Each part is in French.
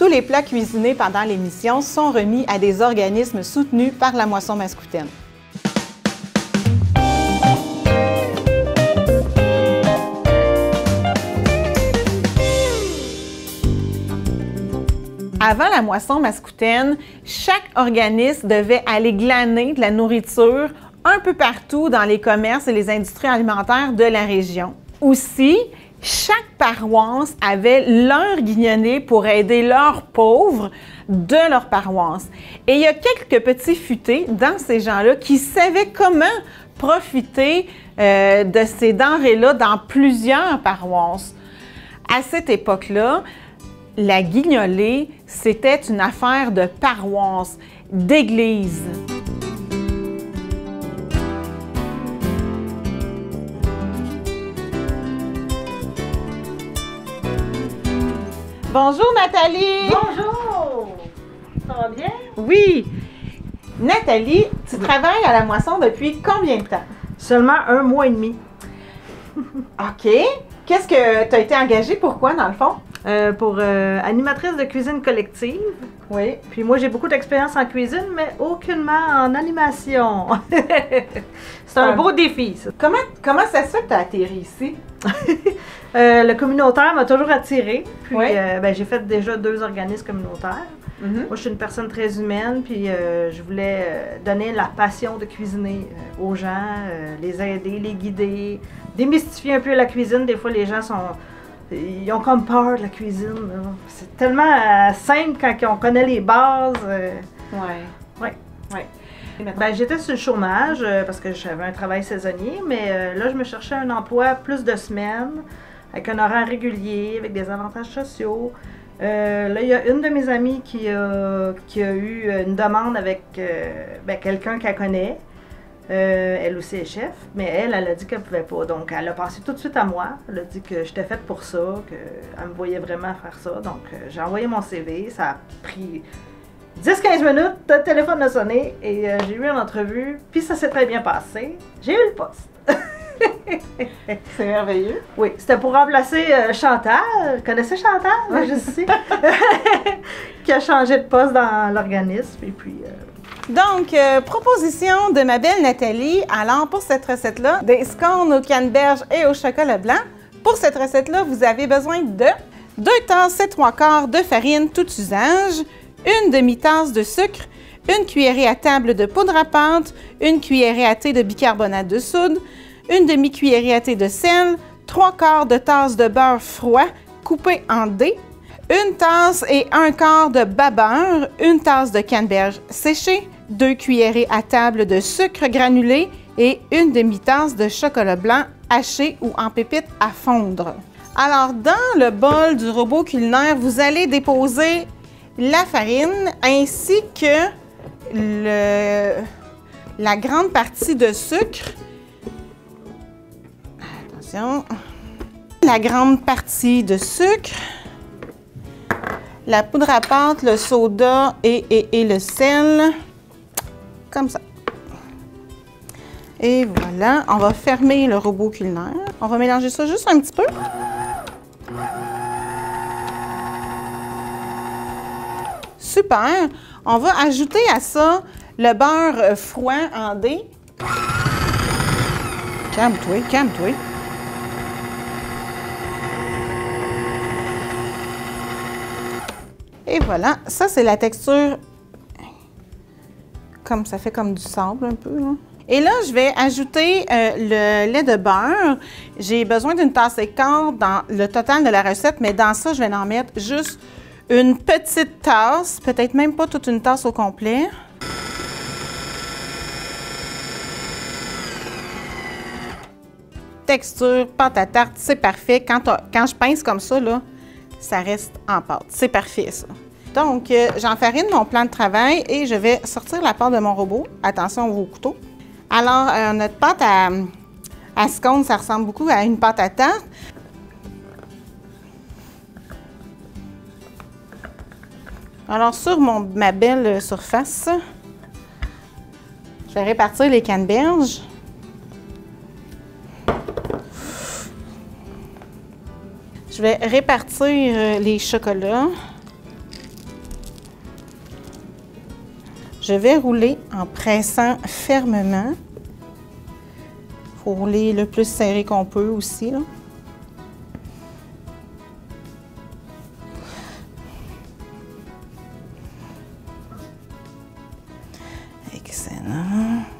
Tous les plats cuisinés pendant l'émission sont remis à des organismes soutenus par la Moisson Mascoutaine. Avant la Moisson Mascoutaine, chaque organisme devait aller glaner de la nourriture un peu partout dans les commerces et les industries alimentaires de la région. Aussi, chaque paroisse avait leur guignonnet pour aider leurs pauvres de leur paroisse. Et il y a quelques petits futés dans ces gens-là qui savaient comment profiter de ces denrées-là dans plusieurs paroisses. À cette époque-là, la guignolée, c'était une affaire de paroisse, d'église. Bonjour Nathalie! Bonjour! Ça va bien? Oui! Nathalie, tu travailles à la moisson depuis combien de temps? Seulement 1 mois et demi. OK. Qu'est-ce que tu as été engagée? Pourquoi, dans le fond? Pour animatrice de cuisine collective. Oui. Puis moi, j'ai beaucoup d'expérience en cuisine, mais aucunement en animation. C'est un beau défi, ça. Comment ça se fait que tu as atterri ici? Le communautaire m'a toujours attirée. Puis Oui. j'ai fait déjà 2 organismes communautaires. Moi, je suis une personne très humaine, puis je voulais donner la passion de cuisiner aux gens, les aider, les guider, démystifier un peu la cuisine. Des fois, les gens ils ont comme peur de la cuisine. C'est tellement simple quand on connaît les bases. Oui. J'étais sur le chômage parce que j'avais un travail saisonnier, mais là, je me cherchais un emploi plus de semaines, avec un horaire régulier, avec des avantages sociaux. Là, il y a une de mes amies qui a eu une demande avec quelqu'un qu'elle connaît. Elle aussi est chef, mais elle a dit qu'elle ne pouvait pas. Donc, elle a pensé tout de suite à moi. Elle a dit que j'étais faite pour ça, qu'elle me voyait vraiment faire ça. Donc, j'ai envoyé mon CV. Ça a pris 10-15 minutes, le téléphone a sonné et j'ai eu une entrevue. Puis ça s'est très bien passé. J'ai eu le poste. C'est merveilleux. Oui, c'était pour remplacer Chantal. Connaissez Chantal? Oui, je sais. Qui a changé de poste dans l'organisme. Et puis... Donc, proposition de ma belle Nathalie. Alors, pour cette recette-là, des scones aux canneberges et au chocolat blanc. Pour cette recette-là, vous avez besoin de 2 tasses et 3/4 de farine tout usage, 1 demi-tasse de sucre, 1 cuillerée à table de poudre à pâte, 1 cuillerée à thé de bicarbonate de soude, 1 demi-cuillerée à thé de sel, 3/4 de tasse de beurre froid coupé en dés, 1 tasse et 1/4 de bas beurre, 1 tasse de canneberge séchée, 2 cuillerées à table de sucre granulé et 1 demi-tasse de chocolat blanc haché ou en pépites à fondre. Alors, dans le bol du robot culinaire, vous allez déposer la farine ainsi que la grande partie de sucre. Attention. La grande partie de sucre, la poudre à pâte, le soda et le sel. Comme ça. Et voilà, on va fermer le robot culinaire. On va mélanger ça juste un petit peu. Super! On va ajouter à ça le beurre froid en dés. Calme-toi, calme-toi. Et voilà, ça c'est la texture, comme ça fait comme du sable un peu, là. Et là, je vais ajouter le lait de beurre. J'ai besoin d'une tasse et quart dans le total de la recette, mais dans ça, je vais en mettre juste une petite tasse, peut-être même pas toute une tasse au complet. Texture, pâte à tarte, c'est parfait. Quand je pince comme ça, là, ça reste en pâte. C'est parfait, ça. Donc, j'enfarine mon plan de travail et je vais sortir la pâte de mon robot. Attention au couteau. Alors, notre pâte à scone, ça ressemble beaucoup à une pâte à tarte. Alors, sur ma belle surface, je vais répartir les canneberges. Je vais répartir les chocolats. Je vais rouler en pressant fermement. Il faut rouler le plus serré qu'on peut aussi, là. Excellent.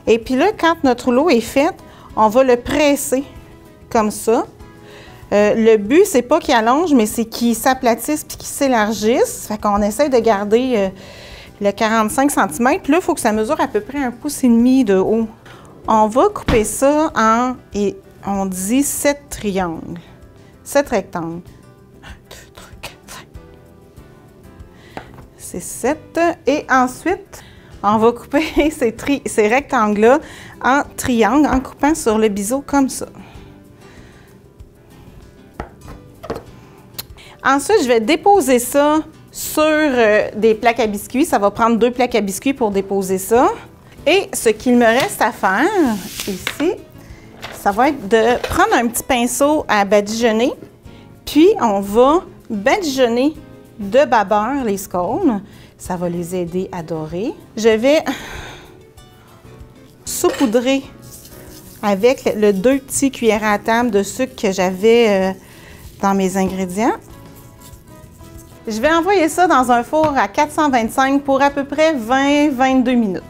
Et puis là, quand notre rouleau est fait, on va le presser comme ça. Le but, c'est pas qu'il allonge, mais c'est qu'il s'aplatisse puis qu'il s'élargisse. Fait qu'on essaie de garder le 45 cm. Là, il faut que ça mesure à peu près 1,5 pouce de haut. On va couper ça en, et on dit 7 triangles, 7 rectangles. 1, 2, 3, 4, 5. C'est 7. Et ensuite, on va couper ces rectangles-là en triangles en coupant sur le biseau comme ça. Ensuite, je vais déposer ça sur des plaques à biscuits. Ça va prendre 2 plaques à biscuits pour déposer ça. Et ce qu'il me reste à faire ici, ça va être de prendre un petit pinceau à badigeonner. Puis, on va badigeonner de bas beurre les scones. Ça va les aider à dorer. Je vais saupoudrer avec le 2 petits cuillères à table de sucre que j'avais dans mes ingrédients. Je vais envoyer ça dans un four à 425 pour à peu près 20-22 minutes.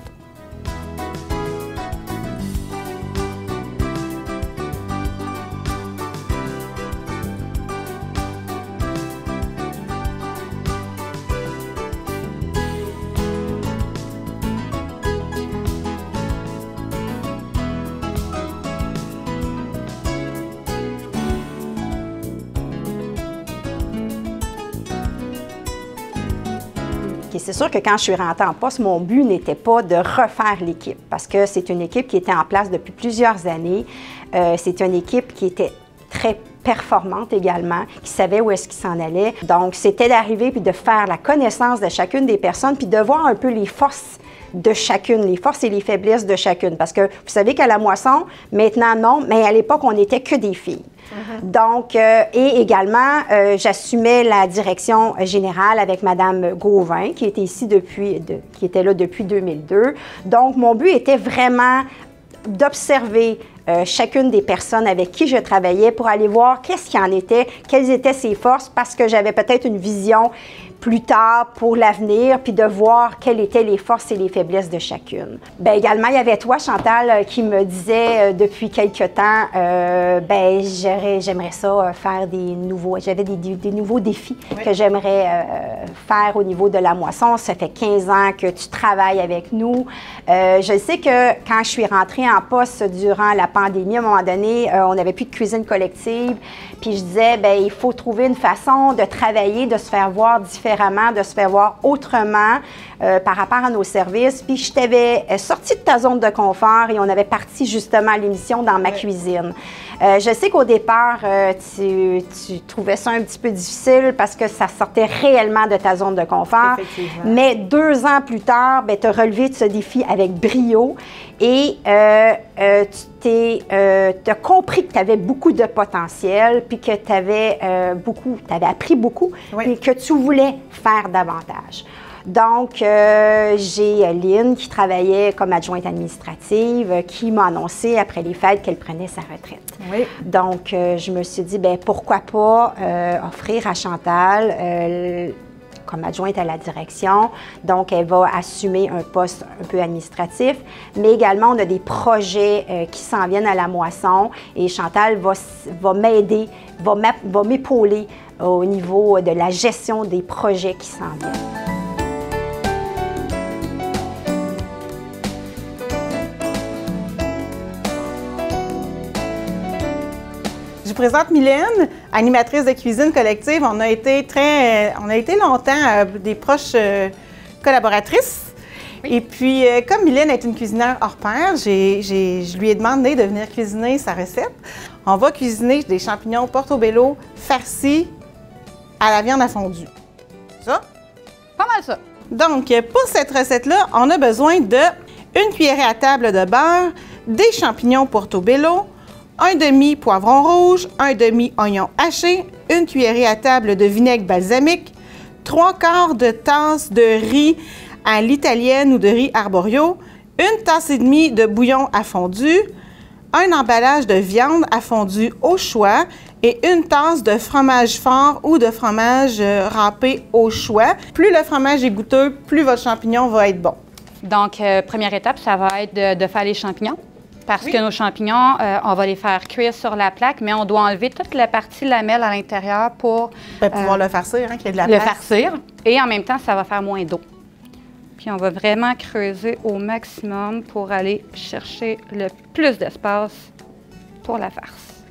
C'est sûr que quand je suis rentrée en poste, mon but n'était pas de refaire l'équipe parce que c'est une équipe qui était en place depuis plusieurs années. C'est une équipe qui était très performante également, qui savait où est-ce qu'il s'en allait. Donc, c'était d'arriver puis de faire la connaissance de chacune des personnes puis de voir un peu les forces de chacune, les forces et les faiblesses de chacune. Parce que vous savez qu'à la moisson, maintenant non, mais à l'époque, on n'était que des filles. Donc, et également, j'assumais la direction générale avec Mme Gauvin, qui était ici qui était là depuis 2002. Donc, mon but était vraiment d'observer chacune des personnes avec qui je travaillais pour aller voir qu'est-ce qu'il en était, quelles étaient ses forces, parce que j'avais peut-être une vision plus tard pour l'avenir, puis de voir quelles étaient les forces et les faiblesses de chacune. Bien, également, il y avait toi, Chantal, qui me disait depuis quelque temps, ben j'aimerais ça faire j'avais des nouveaux défis que j'aimerais faire au niveau de la moisson. Ça fait 15 ans que tu travailles avec nous. Je sais que quand je suis rentrée en poste durant la pandémie, à un moment donné, on n'avait plus de cuisine collective, puis je disais, bien, il faut trouver une façon de travailler, de se faire voir différemment, de se faire voir autrement par rapport à nos services. Puis je t'avais sorti de ta zone de confort et on avait parti justement à l'émission dans ma cuisine. Je sais qu'au départ, tu trouvais ça un petit peu difficile parce que ça sortait réellement de ta zone de confort. Mais 2 ans plus tard, tu as relevé ce défi avec brio et tu as compris que tu avais beaucoup de potentiel puis que tu avais appris beaucoup et que tu voulais faire davantage. Donc, j'ai Lynn qui travaillait comme adjointe administrative qui m'a annoncé après les fêtes qu'elle prenait sa retraite. Oui. Donc, je me suis dit, bien, pourquoi pas offrir à Chantal comme adjointe à la direction. Donc, elle va assumer un poste un peu administratif, mais également, on a des projets qui s'en viennent à la moisson et Chantal va m'aider, va m'épauler au niveau de la gestion des projets qui s'en viennent. Je présente Mylène, animatrice de cuisine collective. On a été longtemps des proches collaboratrices. Oui. Et puis, comme Mylène est une cuisinière hors pair, je lui ai demandé de venir cuisiner sa recette. On va cuisiner des champignons portobello farcis à la viande à fondue. Ça? Pas mal ça. Donc, pour cette recette-là, on a besoin de 1 cuillerée à table de beurre, des champignons portobello, 1 demi poivron rouge, 1 demi oignon haché, 1 cuillerée à table de vinaigre balsamique, 3/4 de tasse de riz à l'italienne ou de riz arborio, 1 tasse et demie de bouillon à fondu, un emballage de viande à fondu au choix et 1 tasse de fromage fort ou de fromage râpé au choix. Plus le fromage est goûteux, plus votre champignon va être bon. Donc, première étape, ça va être de faire les champignons. Parce que nos champignons, on va les faire cuire sur la plaque, mais on doit enlever toute la partie lamelle à l'intérieur pour pouvoir le farcir, hein, qu'il y ait de la le place. farcir. Et en même temps, ça va faire moins d'eau. Puis on va vraiment creuser au maximum pour aller chercher le plus d'espace pour la farce.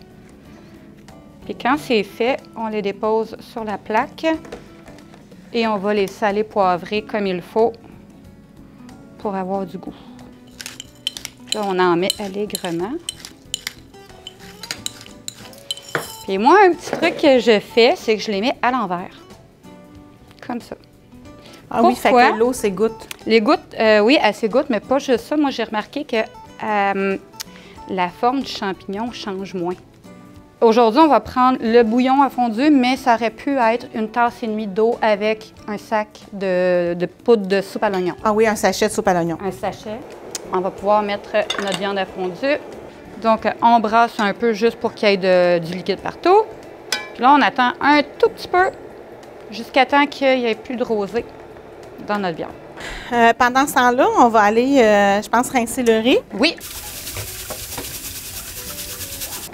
Puis quand c'est fait, on les dépose sur la plaque et on va les saler poivrer comme il faut pour avoir du goût. Là, on en met allègrement. Puis moi, un petit truc que je fais, c'est que je les mets à l'envers. Comme ça. Ah oui, fait que l'eau s'égoutte. Les gouttes, oui, elles s'égouttent, mais pas juste ça. Moi, j'ai remarqué que la forme du champignon change moins. Aujourd'hui, on va prendre le bouillon à fondu, mais ça aurait pu être 1 tasse et demie d'eau avec un sac de poudre de soupe à l'oignon. Ah oui, un sachet de soupe à l'oignon. Un sachet. On va pouvoir mettre notre viande à fondu. Donc, on brasse un peu juste pour qu'il y ait du liquide partout. Puis là, on attend un tout petit peu jusqu'à temps qu'il n'y ait plus de rosée dans notre viande. Pendant ce temps-là, on va aller, je pense, rincer le riz. Oui.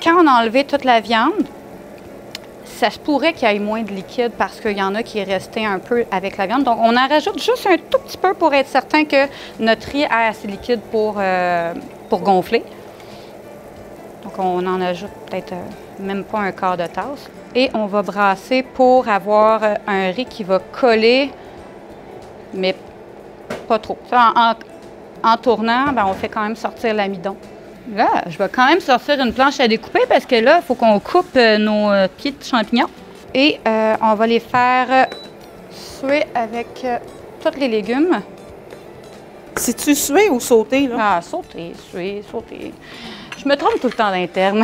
Quand on a enlevé toute la viande, ça se pourrait qu'il y ait moins de liquide parce qu'il y en a qui est resté un peu avec la viande. Donc, on en rajoute juste un tout petit peu pour être certain que notre riz a assez liquide pour gonfler. Donc, on en ajoute peut-être même pas un quart de tasse. Et on va brasser pour avoir un riz qui va coller, mais pas trop. Ça, en tournant, ben, on fait quand même sortir l'amidon. Là, je vais quand même sortir une planche à découper parce que là, il faut qu'on coupe nos pieds de champignons. Et on va les faire suer avec tous les légumes. C'est-tu suer ou sauter, là? Ah, sauter, suer, sauter. Je me trompe tout le temps d'interne.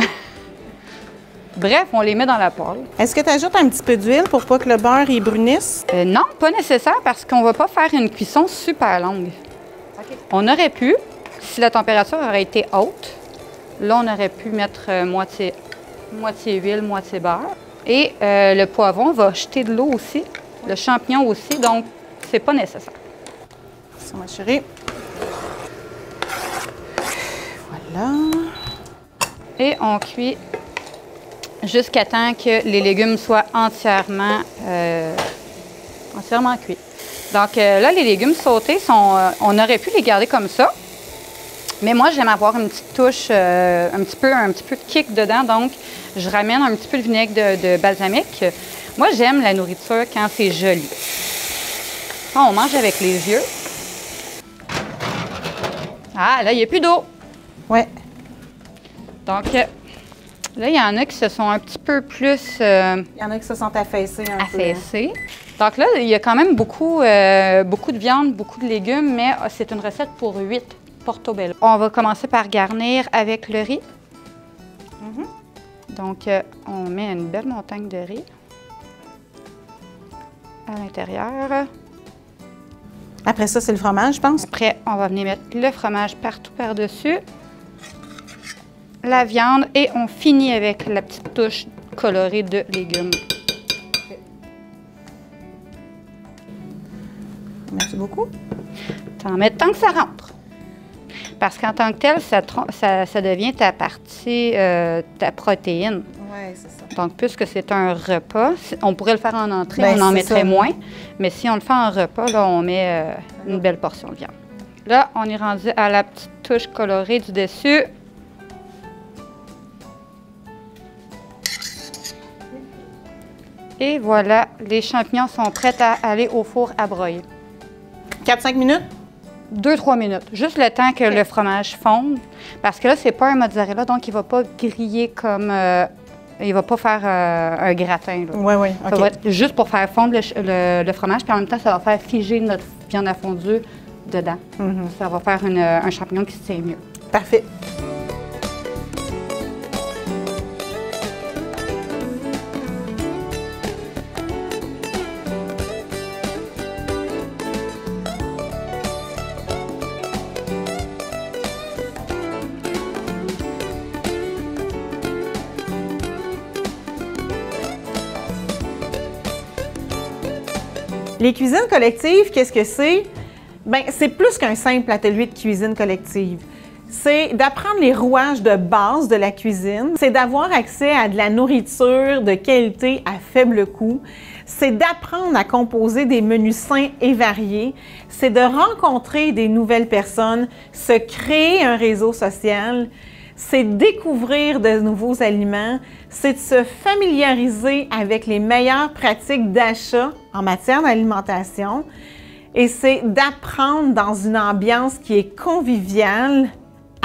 Bref, on les met dans la poêle. Est-ce que tu ajoutes un petit peu d'huile pour pas que le beurre y brunisse? Non, pas nécessaire parce qu'on ne va pas faire une cuisson super longue. Okay. On aurait pu, si la température aurait été haute, là, on aurait pu mettre moitié huile, moitié beurre. Et le poivron va jeter de l'eau aussi, le champignon aussi, donc c'est pas nécessaire. Ça, ma chérie. Voilà. Et on cuit jusqu'à temps que les légumes soient entièrement cuits. Donc là, les légumes sautés, on aurait pu les garder comme ça. Mais moi, j'aime avoir une petite touche, un petit peu de kick dedans. Donc, je ramène un petit peu de vinaigre de balsamique. Moi, j'aime la nourriture quand c'est joli. On mange avec les yeux. Ah, là, il n'y a plus d'eau. Oui. Donc, là, il y en a qui se sont un petit peu plus... il y en a qui se sont affaissés un peu. Donc là, il y a quand même beaucoup de viande, beaucoup de légumes, mais c'est une recette pour 8 portobello. On va commencer par garnir avec le riz. Donc, on met une belle montagne de riz à l'intérieur. Après ça, c'est le fromage, je pense? Après, on va venir mettre le fromage partout par-dessus. La viande et on finit avec la petite touche colorée de légumes. Merci beaucoup. T'en mets tant que ça rentre. Parce qu'en tant que tel, ça devient ta partie, ta protéine. Oui, c'est ça. Donc, puisque c'est un repas, on pourrait le faire en entrée, on en mettrait moins. Mais si on le fait en repas, là, on met une belle portion de viande. Là, on est rendu à la petite touche colorée du dessus. Et voilà, les champignons sont prêts à aller au four à broyer. 4-5 minutes? 2-3 minutes. Juste le temps que le fromage fonde. Parce que là, c'est pas un mozzarella, donc il va pas griller comme... il va pas faire un gratin. Oui, oui. Ça va être juste pour faire fondre le fromage, puis en même temps, ça va faire figer notre viande à fondue dedans. Ça va faire un champignon qui se tient mieux. Parfait. Les cuisines collectives, qu'est-ce que c'est? Bien, c'est plus qu'un simple atelier de cuisine collective. C'est d'apprendre les rouages de base de la cuisine, c'est d'avoir accès à de la nourriture de qualité à faible coût, c'est d'apprendre à composer des menus sains et variés, c'est de rencontrer des nouvelles personnes, se créer un réseau social, c'est découvrir de nouveaux aliments, c'est de se familiariser avec les meilleures pratiques d'achat en matière d'alimentation et c'est d'apprendre dans une ambiance qui est conviviale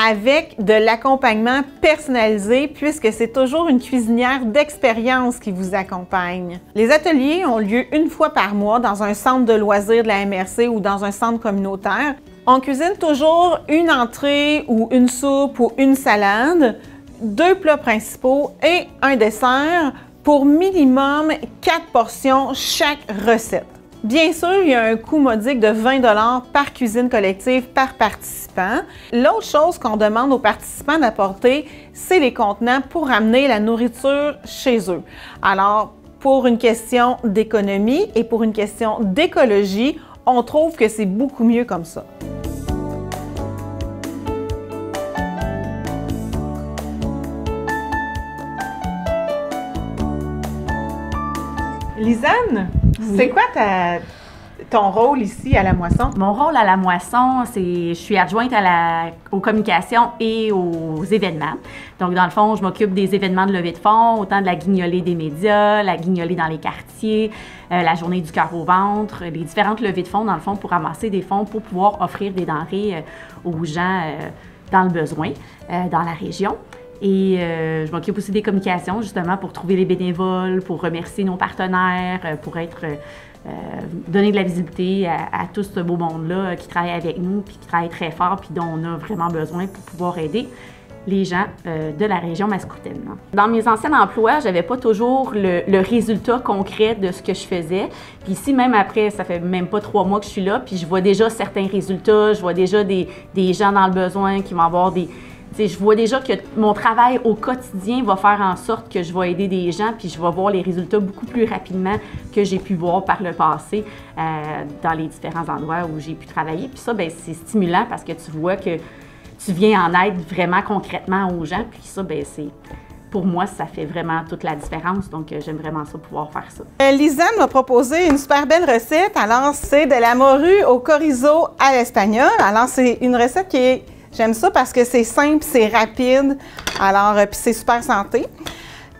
avec de l'accompagnement personnalisé puisque c'est toujours une cuisinière d'expérience qui vous accompagne. Les ateliers ont lieu une fois par mois dans un centre de loisirs de la MRC ou dans un centre communautaire. On cuisine toujours une entrée ou une soupe ou une salade, 2 plats principaux et un dessert pour minimum 4 portions chaque recette. Bien sûr, il y a un coût modique de 20 $ par cuisine collective par participant. L'autre chose qu'on demande aux participants d'apporter, c'est les contenants pour amener la nourriture chez eux. Alors, pour une question d'économie et pour une question d'écologie, on trouve que c'est beaucoup mieux comme ça. Lisanne, oui. C'est quoi ton rôle ici à la moisson? Mon rôle à la moisson, je suis adjointe aux communications et aux événements. Donc, dans le fond, je m'occupe des événements de levée de fonds, autant de la guignolée des médias, la guignolée dans les quartiers, la journée du cœur au ventre, les différentes levées de fonds, dans le fond, pour ramasser des fonds pour pouvoir offrir des denrées aux gens dans le besoin, dans la région. Et je m'occupe aussi des communications, justement, pour trouver les bénévoles, pour remercier nos partenaires, pour donner de la visibilité à tout ce beau monde-là qui travaille avec nous, puis qui travaille très fort, puis dont on a vraiment besoin pour pouvoir aider les gens de la région Mascoutaine. Dans mes anciens emplois, je n'avais pas toujours le résultat concret de ce que je faisais. Puis ici, même après, ça fait même pas 3 mois que je suis là, puis je vois déjà certains résultats, je vois déjà des gens dans le besoin qui vont avoir des... T'sais, je vois déjà que mon travail au quotidien va faire en sorte que je vais aider des gens puis je vais voir les résultats beaucoup plus rapidement que j'ai pu voir par le passé dans les différents endroits où j'ai pu travailler. Puis ça, bien, c'est stimulant parce que tu vois que tu viens en aide vraiment concrètement aux gens. Puis ça, bien, pour moi, ça fait vraiment toute la différence. Donc, j'aime vraiment ça, pouvoir faire ça. Lisanne m'a proposé une super belle recette. Alors, c'est de la morue au chorizo à l'espagnol. Alors, c'est une recette qui est... J'aime ça parce que c'est simple, c'est rapide, alors puis c'est super santé.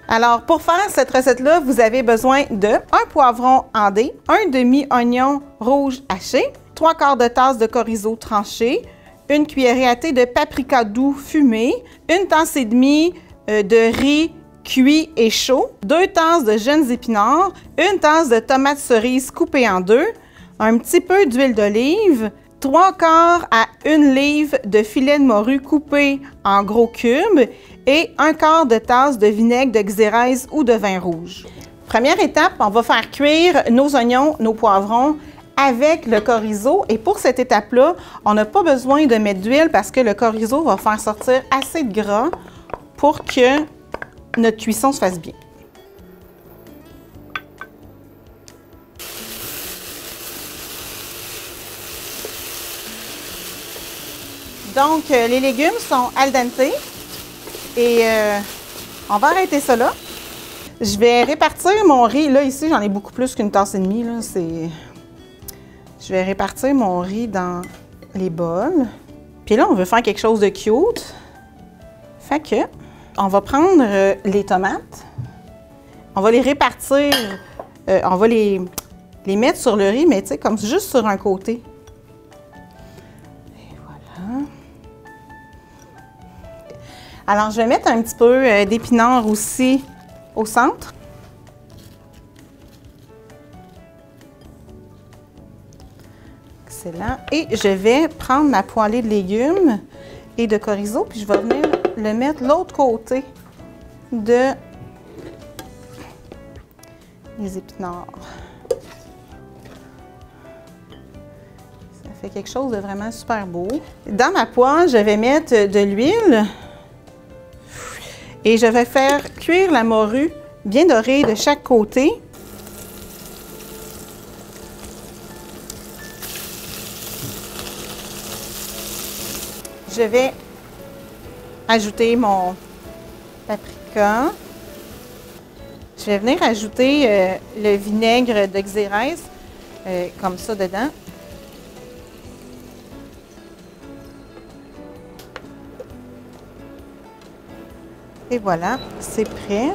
Alors, pour faire cette recette-là, vous avez besoin de 1 poivron en dés, 1 demi-oignon rouge haché, 3/4 de tasse de chorizo tranché, 1 cuillerée à thé de paprika doux fumé, 1 tasse et demie de riz cuit et chaud, 2 tasses de jeunes épinards, 1 tasse de tomates cerises coupées en 2, un petit peu d'huile d'olive, 3/4 à 1 livre de filet de morue coupé en gros cubes et 1/4 de tasse de vinaigre de xérès ou de vin rouge. Première étape, on va faire cuire nos oignons, nos poivrons avec le chorizo. Et pour cette étape-là, on n'a pas besoin de mettre d'huile parce que le chorizo va faire sortir assez de gras pour que notre cuisson se fasse bien. Donc, les légumes sont al dente et on va arrêter ça là. Je vais répartir mon riz. Là, ici, j'en ai beaucoup plus qu'une tasse et demie. Là. Je vais répartir mon riz dans les bols. Puis là, on veut faire quelque chose de cute. Fait que, on va prendre les tomates. On va les répartir. On va les mettre sur le riz, mais tu sais, comme juste sur un côté. Alors, je vais mettre un petit peu d'épinards aussi au centre. Excellent. Et je vais prendre ma poêlée de légumes et de chorizo, puis je vais venir le mettre de l'autre côté de les épinards. Ça fait quelque chose de vraiment super beau. Dans ma poêle, je vais mettre de l'huile. Et je vais faire cuire la morue bien dorée de chaque côté. je vais ajouter mon paprika. Je vais venir ajouter le vinaigre de Xérès, comme ça dedans. Et voilà, c'est prêt.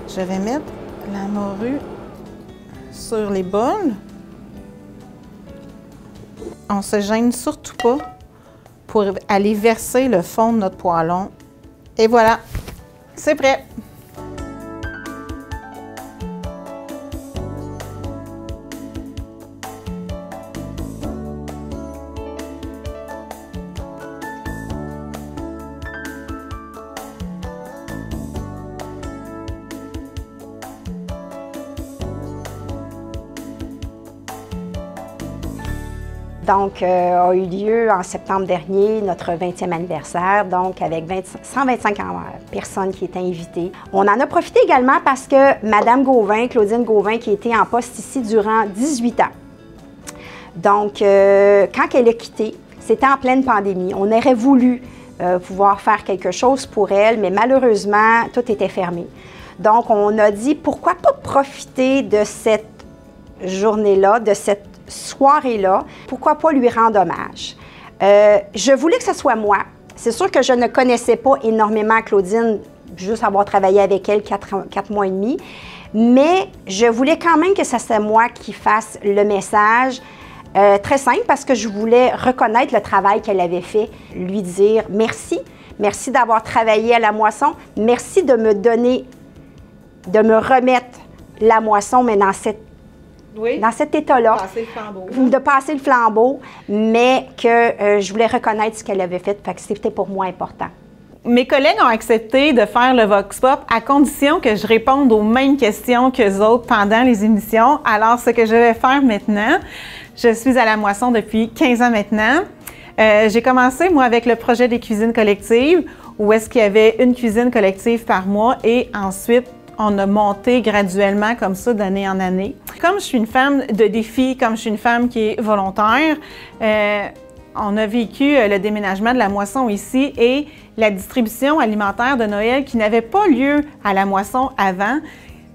Je vais mettre la morue sur les bols. On ne se gêne surtout pas pour aller verser le fond de notre poêlon. Et voilà, c'est prêt. Donc, a eu lieu en septembre dernier notre 20e anniversaire, donc avec 125 personnes qui étaient invitées. On en a profité également parce que Mme Gauvin, Claudine Gauvin, qui était en poste ici durant 18 ans. Donc, quand elle a quitté, c'était en pleine pandémie. On aurait voulu pouvoir faire quelque chose pour elle, mais malheureusement, tout était fermé. Donc, on a dit, pourquoi pas profiter de cette journée-là, de cette soirée-là, pourquoi pas lui rendre hommage? Je voulais que ce soit moi. C'est sûr que je ne connaissais pas énormément Claudine, juste avoir travaillé avec elle 4 mois et demi, mais je voulais quand même que ce soit moi qui fasse le message. Très simple, parce que je voulais reconnaître le travail qu'elle avait fait, lui dire merci, merci d'avoir travaillé à la moisson, merci de me donner, de me remettre la moisson, mais dans cet état-là, de passer le flambeau, mais que je voulais reconnaître ce qu'elle avait fait, fait que c'était pour moi important. Mes collègues ont accepté de faire le Vox Pop à condition que je réponde aux mêmes questions qu'eux autres pendant les émissions. Alors, ce que je vais faire maintenant, je suis à la moisson depuis 15 ans maintenant. J'ai commencé, moi, avec le projet des cuisines collectives, où est-ce qu'il y avait une cuisine collective par mois, et ensuite, on a monté graduellement comme ça d'année en année. Comme je suis une femme de défi, comme je suis une femme qui est volontaire, on a vécu le déménagement de la moisson ici et la distribution alimentaire de Noël qui n'avait pas lieu à la moisson avant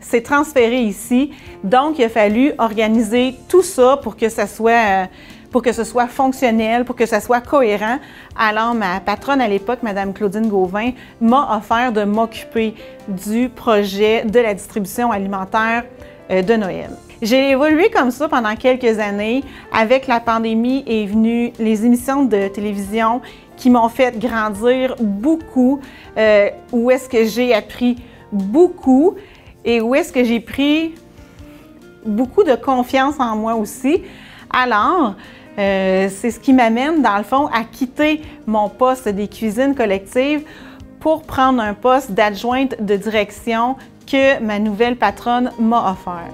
s'est transférée ici. Donc, il a fallu organiser tout ça pour que ce soit fonctionnel, pour que ça soit cohérent. Alors, ma patronne à l'époque, Mme Claudine Gauvin, m'a offert de m'occuper du projet de la distribution alimentaire de Noël. J'ai évolué comme ça pendant quelques années. Avec la pandémie est venue les émissions de télévision qui m'ont fait grandir beaucoup, où est-ce que j'ai appris beaucoup et où est-ce que j'ai pris beaucoup de confiance en moi aussi. Alors, c'est ce qui m'amène, dans le fond, à quitter mon poste des cuisines collectives pour prendre un poste d'adjointe de direction que ma nouvelle patronne m'a offert.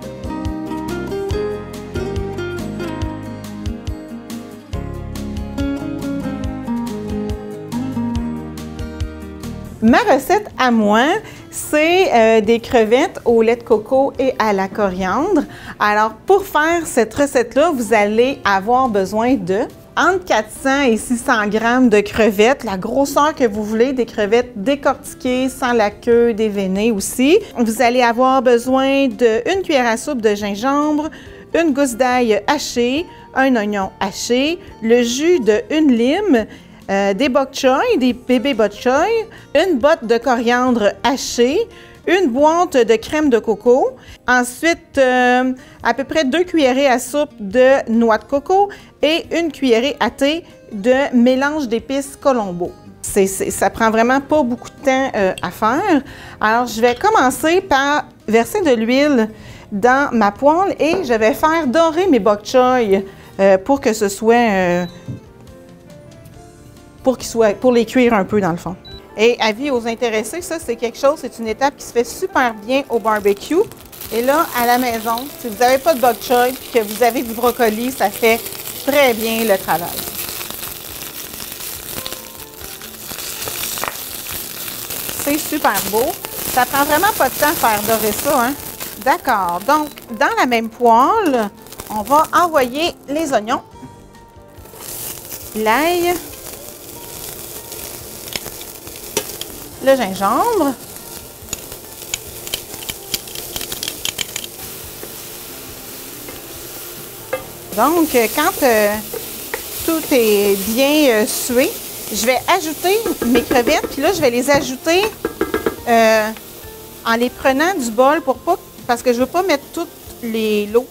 Ma recette à moi, c'est des crevettes au lait de coco et à la coriandre. Alors, pour faire cette recette-là, vous allez avoir besoin de entre 400 et 600 grammes de crevettes, la grosseur que vous voulez, des crevettes décortiquées, sans la queue, déveinées aussi. Vous allez avoir besoin d'une cuillère à soupe de gingembre, une gousse d'ail hachée, un oignon haché, le jus d'une lime, des bok choy, des bébés bok choy, une botte de coriandre hachée, une boîte de crème de coco, ensuite à peu près 2 cuillerées à soupe de noix de coco et une cuillerée à thé de mélange d'épices Colombo. Ça prend vraiment pas beaucoup de temps à faire. Alors, je vais commencer par verser de l'huile dans ma poêle et je vais faire dorer mes bok choy pour que ce soit... pour les cuire un peu dans le fond. Et avis aux intéressés, ça c'est quelque chose, c'est une étape qui se fait super bien au barbecue. Et là, à la maison, si vous n'avez pas de bok choy et que vous avez du brocoli, ça fait très bien le travail. C'est super beau. Ça prend vraiment pas de temps à faire dorer ça, hein? D'accord. Donc, dans la même poêle, on va envoyer les oignons, l'ail, le gingembre. Donc, quand tout est bien sué, je vais ajouter mes crevettes. Puis là, je vais les ajouter en les prenant du bol parce que je ne veux pas mettre toutes les lots.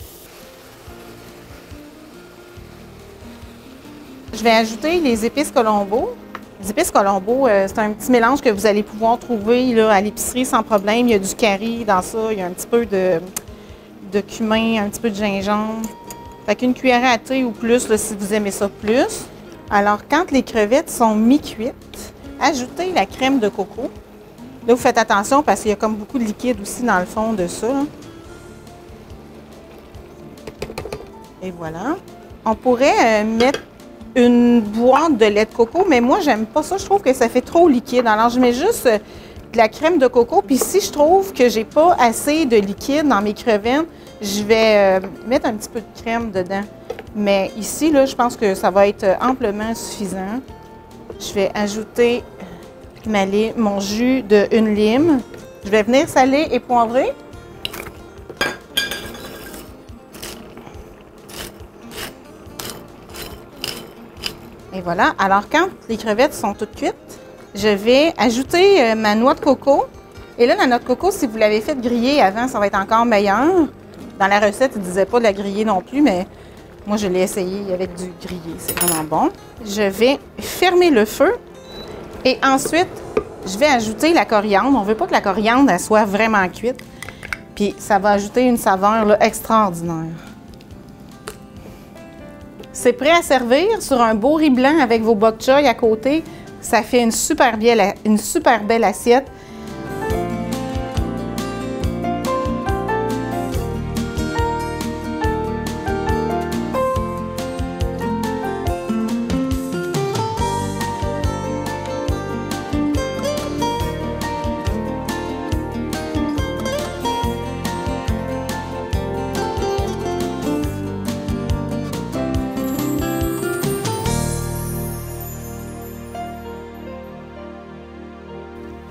Je vais ajouter les épices Colombo. Les épices Colombo, c'est un petit mélange que vous allez pouvoir trouver là, à l'épicerie sans problème. Il y a du curry dans ça, il y a un petit peu de cumin, un petit peu de gingembre. Fait qu'une cuillère à thé ou plus là, si vous aimez ça plus. Alors, quand les crevettes sont mi-cuites, ajoutez la crème de coco. Là, vous faites attention parce qu'il y a comme beaucoup de liquide aussi dans le fond de ça. Et voilà. On pourrait mettre une boîte de lait de coco, mais moi, j'aime pas ça. Je trouve que ça fait trop liquide. Alors, je mets juste de la crème de coco. Puis si je trouve que j'ai pas assez de liquide dans mes crevettes, je vais mettre un petit peu de crème dedans. Mais ici, là, je pense que ça va être amplement suffisant. Je vais ajouter mon jus d'une lime. Je vais venir saler et poivrer. Et voilà. Alors, quand les crevettes sont toutes cuites, je vais ajouter ma noix de coco. Et là, la noix de coco, si vous l'avez fait griller avant, ça va être encore meilleur. Dans la recette, ils ne disaient pas de la griller non plus, mais moi, je l'ai essayé avec du grillé. C'est vraiment bon. Je vais fermer le feu et ensuite, je vais ajouter la coriandre. On ne veut pas que la coriandre elle soit vraiment cuite. Puis, ça va ajouter une saveur là, extraordinaire. C'est prêt à servir sur un beau riz blanc avec vos bok choy à côté. Ça fait une super belle assiette.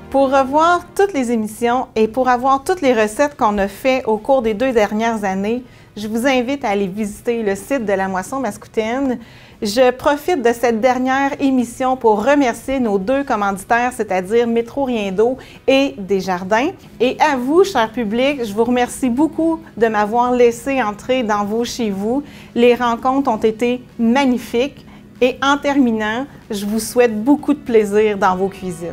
Pour revoir toutes les émissions et pour avoir toutes les recettes qu'on a faites au cours des 2 dernières années, je vous invite à aller visiter le site de la Moisson Mascoutaine. Je profite de cette dernière émission pour remercier nos 2 commanditaires, c'est-à-dire Métro Rien d'eau et Desjardins. Et à vous, cher public, je vous remercie beaucoup de m'avoir laissé entrer dans vos chez vous. Les rencontres ont été magnifiques. Et en terminant, je vous souhaite beaucoup de plaisir dans vos cuisines.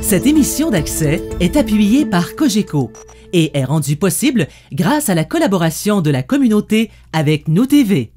Cette émission d'Accès est appuyée par Cogeco et est rendue possible grâce à la collaboration de la communauté avec Nous TV.